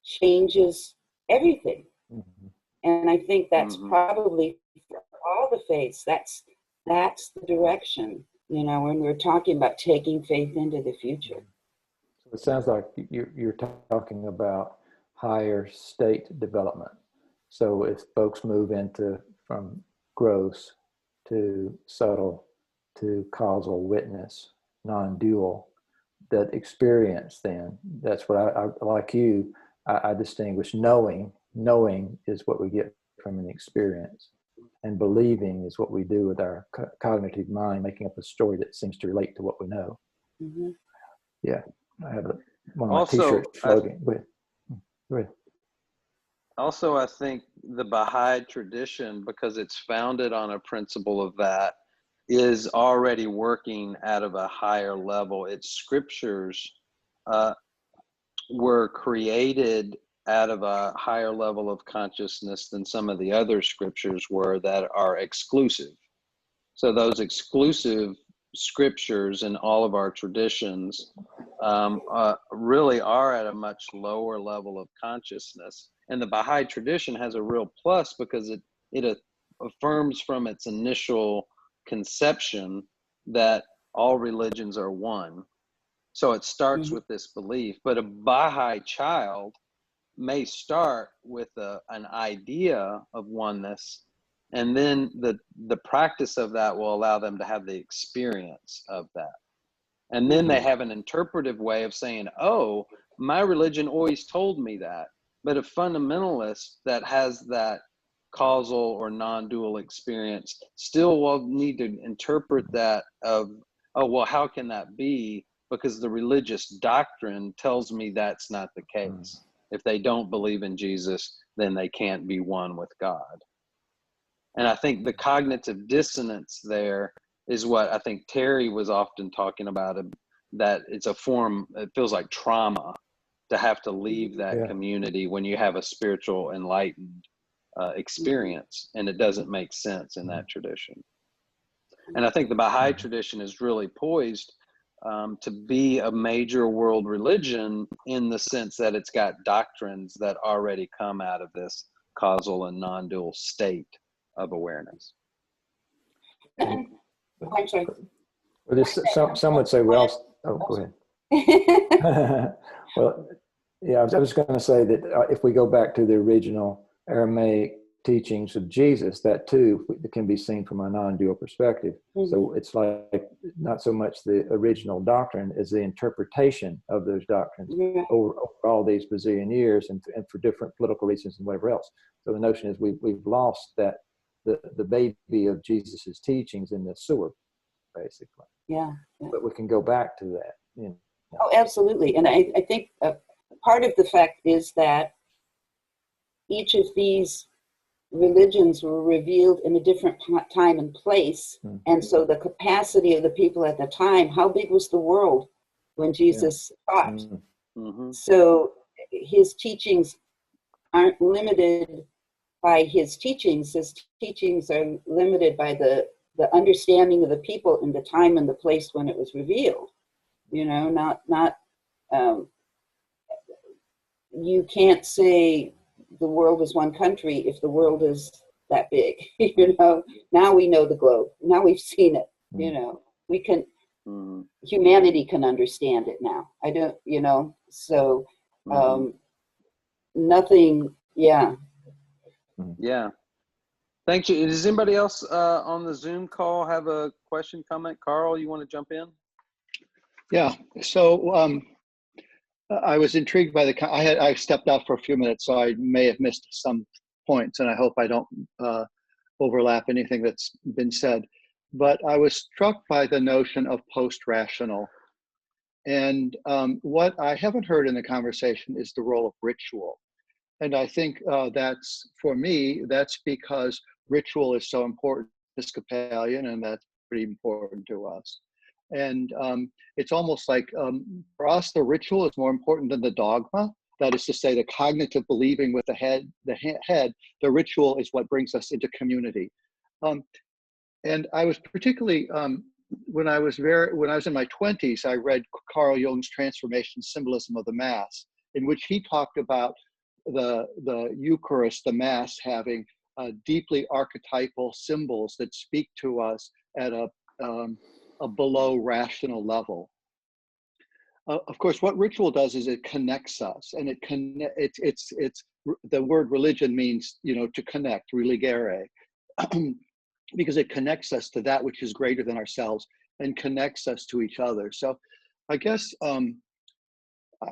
changes everything. Mm-hmm. And I think that's probably for all the faiths, that's the direction, when we're talking about taking faith into the future. So it sounds like you're talking about higher state development. So if folks move from gross to subtle to causal witness, non-dual, that experience, then that's what I like you, I distinguish knowing is what we get from an experience, and believing is what we do with our cognitive mind, making up a story that seems to relate to what we know. Mm-hmm. Yeah, I have one of my t-shirt slogan. Go ahead. Also, I think the Baha'i tradition, because it's founded on a principle of that, is already working at a higher level. Its scriptures were created out of a higher level of consciousness than some of the other scriptures were that are exclusive. So those exclusive scriptures in all of our traditions really are at a much lower level of consciousness. And the Baha'i tradition has a real plus because it affirms from its initial conception that all religions are one. So it starts with this belief, but a Baha'i child may start with an idea of oneness, and then the practice of that will allow them to have the experience of that. And then they have an interpretive way of saying, oh, my religion always told me that. But a fundamentalist that has that causal or non-dual experience still will need to interpret that of, oh, well, how can that be? Because the religious doctrine tells me that's not the case. If they don't believe in Jesus, then they can't be one with God. And I think the cognitive dissonance there is what I think Terry was often talking about, that it's a form, it feels like trauma to have to leave that community when you have a spiritual enlightened experience, and it doesn't make sense in that tradition. And I think the Baha'i tradition is really poised to be a major world religion in the sense that it's got doctrines that already come out of this causal and non-dual state of awareness. I'm sorry. Well, some would say, well, oh, go ahead. Well, yeah, I was going to say that if we go back to the original Aramaic teachings of Jesus, that too can be seen from a non-dual perspective. Mm-hmm. So it's like not so much the original doctrine as the interpretation of those doctrines over all these bazillion years and for different political reasons and whatever else. So the notion is we've lost that the baby of Jesus's teachings in the sewer, basically. Yeah. But we can go back to that. You know. Oh, absolutely. And I think part of the fact is that each of these religions were revealed in a different time and place. Mm-hmm. And so the capacity of the people at the time, how big was the world when Jesus taught? Mm-hmm. So his teachings aren't limited by his teachings. His teachings are limited by the understanding of the people in the time and the place when it was revealed. You know, not you can't say the world is one country if the world is that big. You know, now we know the globe. Now we've seen it. You know, we can. Humanity can understand it now. I don't. You know, so nothing. Yeah. Yeah. Thank you. Does anybody else on the Zoom call have a question, comment? Carl, you want to jump in? Yeah. So I was intrigued by I stepped out for a few minutes, so I may have missed some points, and I hope I don't overlap anything that's been said. But I was struck by the notion of post-rational. And what I haven't heard in the conversation is the role of ritual. And I think that's, for me, that's because ritual is so important to Episcopalian, and that's pretty important to us. And it's almost like, for us, the ritual is more important than the dogma. That is to say, the cognitive believing with the head, the ritual is what brings us into community. And I was particularly, when I was in my 20s, I read Carl Jung's Transformation Symbolism of the Mass, in which he talked about the Eucharist, the Mass, having deeply archetypal symbols that speak to us at a below rational level. Of course, what ritual does is it connects us, and it's the word religion means, you know, to connect, religare, because it connects us to that which is greater than ourselves and connects us to each other. So I guess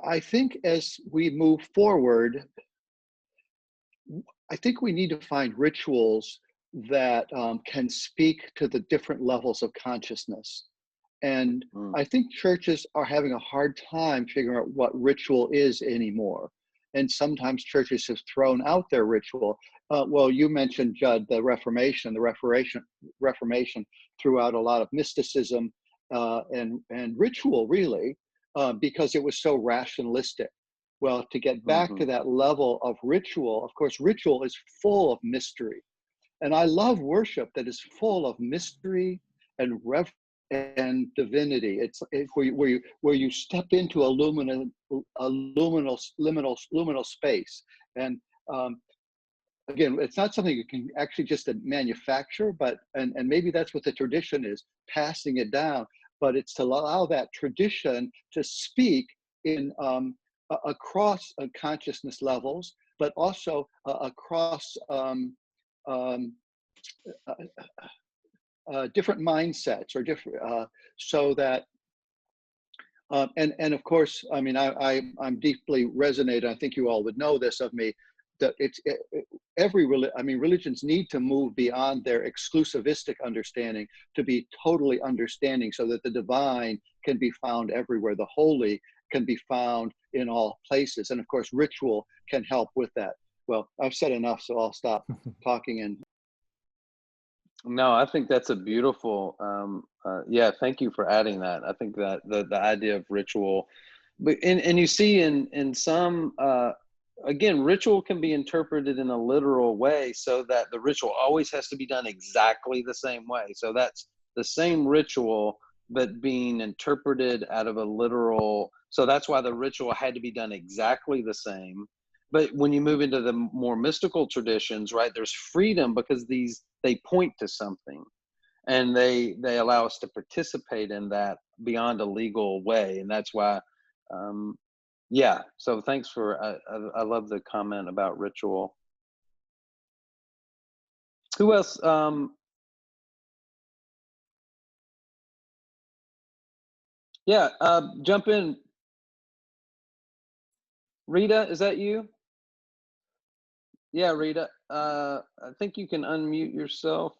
I think as we move forward, I think we need to find rituals that can speak to the different levels of consciousness. And I think churches are having a hard time figuring out what ritual is anymore. And sometimes churches have thrown out their ritual. Well, you mentioned, Judd, the Reformation. The Reformation threw out a lot of mysticism and ritual, really, because it was so rationalistic. Well, to get back to that level of ritual, of course, ritual is full of mystery. And I love worship that is full of mystery and and divinity. It's where you step into a liminal space. And again, it's not something you can actually just manufacture, but and maybe that's what the tradition is, passing it down. But it's to allow that tradition to speak in across consciousness levels, but also across different mindsets or different, so that, and of course, I mean, I'm deeply resonated. I think you all would know this of me, that religions need to move beyond their exclusivistic understanding to be totally understanding, so that the divine can be found everywhere, the holy can be found in all places. And of course, ritual can help with that. Well, I've said enough, so I'll stop talking. And no, I think that's a beautiful, yeah, thank you for adding that. I think that the idea of ritual, but and you see in some, again, ritual can be interpreted in a literal way, so that the ritual always has to be done exactly the same way. So that's the same ritual but being interpreted out of a literal. So that's why the ritual had to be done exactly the same. But when you move into the more mystical traditions, right, there's freedom because they point to something, and they allow us to participate in that beyond a legal way. And that's why, yeah. So thanks for, I love the comment about ritual. Who else? Yeah, jump in. Rita, is that you? Yeah, Rita. I think you can unmute yourself.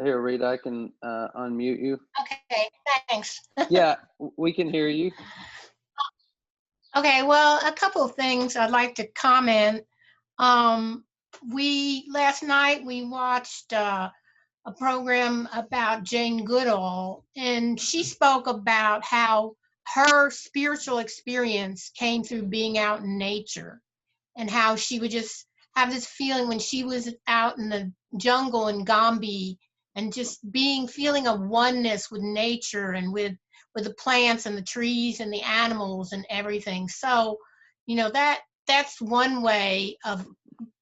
Here, Rita, I can unmute you. Okay, thanks. Yeah, we can hear you. Okay, well, a couple of things I'd like to comment. Last night we watched a program about Jane Goodall, and she spoke about how her spiritual experience came through being out in nature, and how she would just have this feeling when she was out in the jungle in Gombe, and just feeling a oneness with nature and with the plants and the trees and the animals and everything. So, that's one way of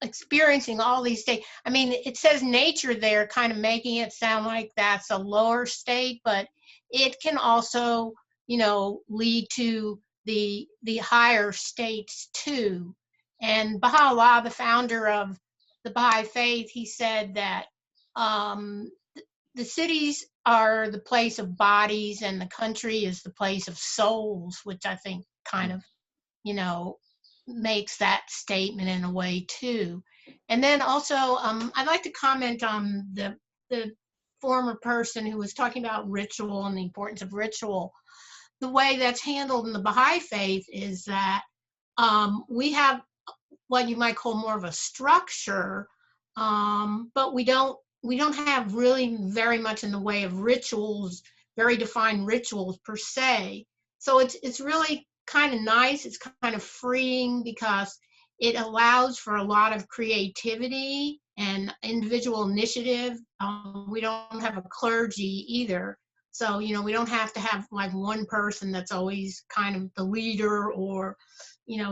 experiencing all these states. I mean, it says nature there, kind of making it sound like that's a lower state, but it can also, lead to the higher states too. And Baha'u'llah, the founder of the Baha'i faith, he said that the cities are the place of bodies and the country is the place of souls, which I think kind of, makes that statement in a way too. And then also, I'd like to comment on the former person who was talking about ritual and the importance of ritual. The way that's handled in the Baha'i faith is that we have what you might call more of a structure, but we don't have really very much in the way of rituals, very defined rituals per se. So it's really kind of nice. It's kind of freeing because it allows for a lot of creativity and individual initiative. We don't have a clergy either. So, we don't have to have like one person that's always kind of the leader or,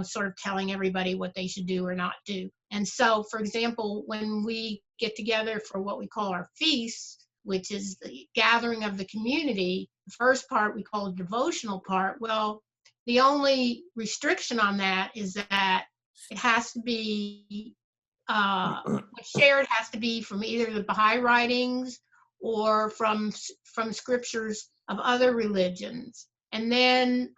sort of telling everybody what they should do or not do. And so, for example, when we get together for what we call our feasts, which is the gathering of the community, the first part we call the devotional part. Well, the only restriction on that is that it has to be, what's shared has to be from either the Baha'i writings or from scriptures of other religions. And then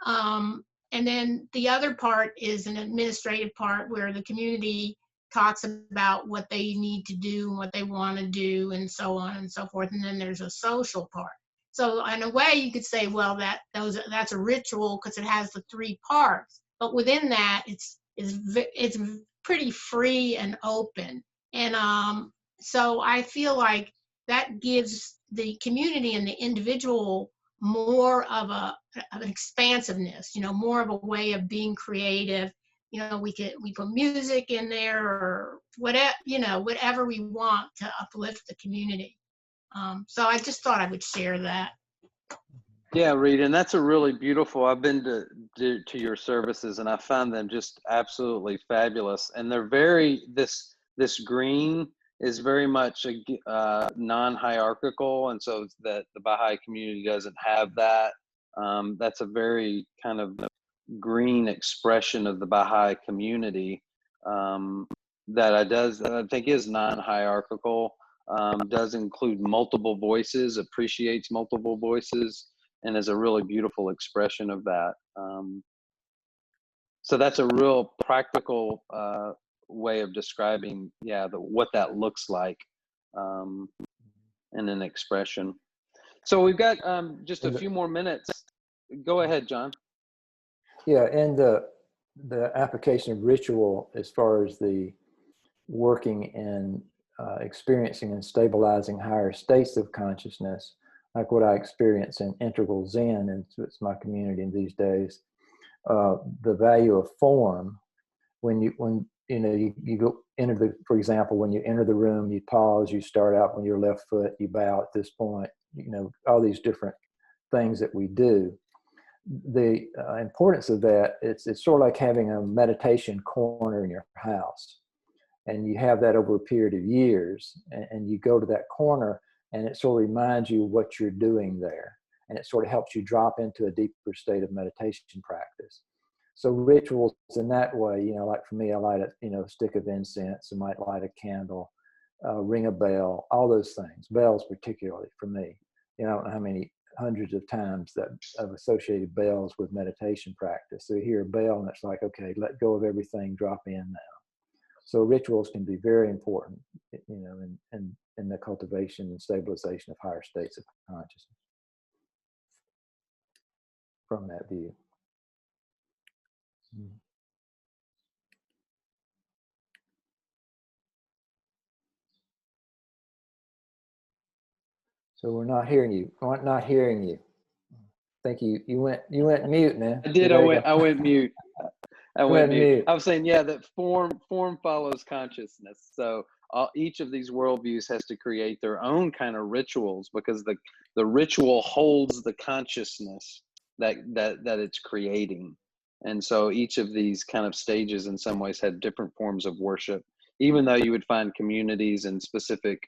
the other part is an administrative part where the community talks about what they need to do and what they want to do and so on and so forth. And then there's a social part. So in a way you could say, well, that's a ritual because it has the three parts. But within that, it's pretty free and open. And so I feel like that gives the community and the individual more of an expansiveness, more of a way of being creative. We put music in there or whatever we want to uplift the community. So I just thought I would share that. Yeah, Rita, and that's a really beautiful. I've been to your services, and I found them just absolutely fabulous. And they're this green is very much non-hierarchical, and so that the Baha'i community doesn't have that. That's a very kind of green expression of the Baha'i community that I think is non-hierarchical. Does include multiple voices, appreciates multiple voices, and is a really beautiful expression of that. So that's a real practical way of describing, what that looks like in an expression. So we've got just a few more minutes. Go ahead, John. Yeah, and the application of ritual as far as the working and experiencing and stabilizing higher states of consciousness, like what I experience in Integral Zen, and it's my community in these days. The value of form, when you go enter for example, when you enter the room, you pause, you start out on your left foot, you bow at this point, all these different things that we do. The importance of that, it's sort of like having a meditation corner in your house, and you have that over a period of years, and you go to that corner, and it sort of reminds you what you're doing there, and it sort of helps you drop into a deeper state of meditation practice. So rituals in that way, like for me, I light a stick of incense, I might light a candle, ring a bell, all those things, bells particularly for me. I don't know how many hundreds of times that I've associated bells with meditation practice. So you hear a bell and it's like, okay, let go of everything, drop in now. So rituals can be very important, in the cultivation and stabilization of higher states of consciousness from that view. So we're not hearing you. We're not hearing you. Thank you. You went mute, man. I did. I went mute. I went mute. I was saying, that form follows consciousness. So each of these worldviews has to create their own kind of rituals, because the ritual holds the consciousness that it's creating. And so each of these kind of stages in some ways have different forms of worship, even though you would find communities and specific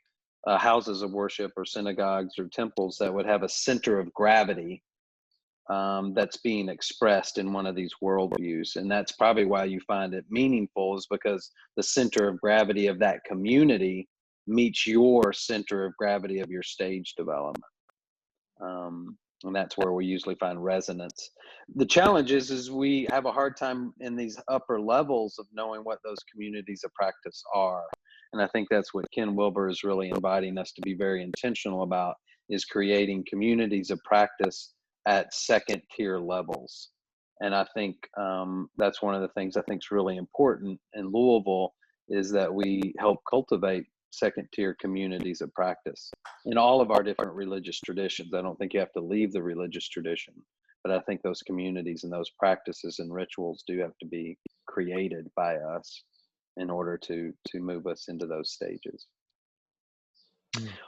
houses of worship or synagogues or temples that would have a center of gravity that's being expressed in one of these worldviews. And that's probably why you find it meaningful, is because the center of gravity of that community meets your center of gravity of your stage development. And that's where we usually find resonance. The challenge is we have a hard time in these upper levels of knowing what those communities of practice are. And I think that's what Ken Wilber is really inviting us to be very intentional about, is creating communities of practice at second tier levels. And I think that's one of the things I think is really important in Louisville, is that we help cultivate second tier communities of practice in all of our different religious traditions. I don't think you have to leave the religious tradition, but I think those communities and those practices and rituals do have to be created by us in order to move us into those stages.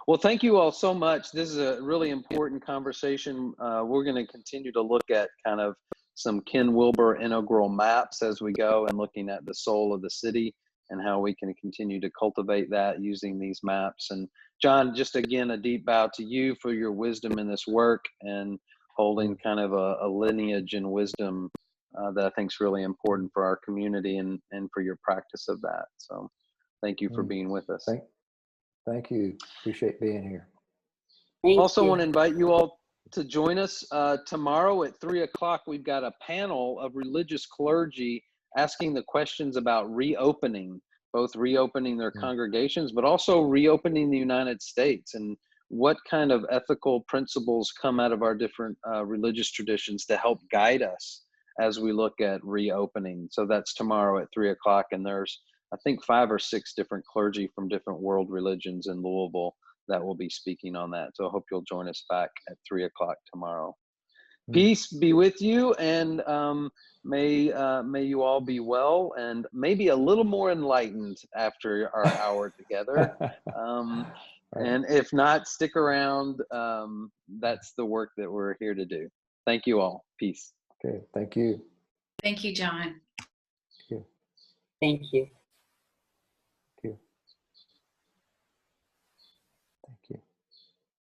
Well, thank you all so much. This is a really important conversation. We're going to continue to look at kind of some Ken Wilber integral maps as we go, and looking at the soul of the city and how we can continue to cultivate that using these maps. And John, just again, a deep bow to you for your wisdom in this work and holding kind of a lineage and wisdom that I think is really important for our community and for your practice of that. So thank you for being with us. Thank you. Appreciate being here. Also want to invite you all to join us tomorrow at 3 o'clock. We've got a panel of religious clergy asking the questions about reopening, both reopening their congregations, but also reopening the United States, and what kind of ethical principles come out of our different religious traditions to help guide us as we look at reopening. So that's tomorrow at 3 o'clock, and there's, I think, 5 or 6 different clergy from different world religions in Louisville that will be speaking on that. So I hope you'll join us back at 3 o'clock tomorrow. Peace be with you, and may you all be well and maybe a little more enlightened after our hour together. And if not, stick around. That's the work that we're here to do. Thank you all. Peace. Okay, thank you. Thank you, John. Thank you. Thank you.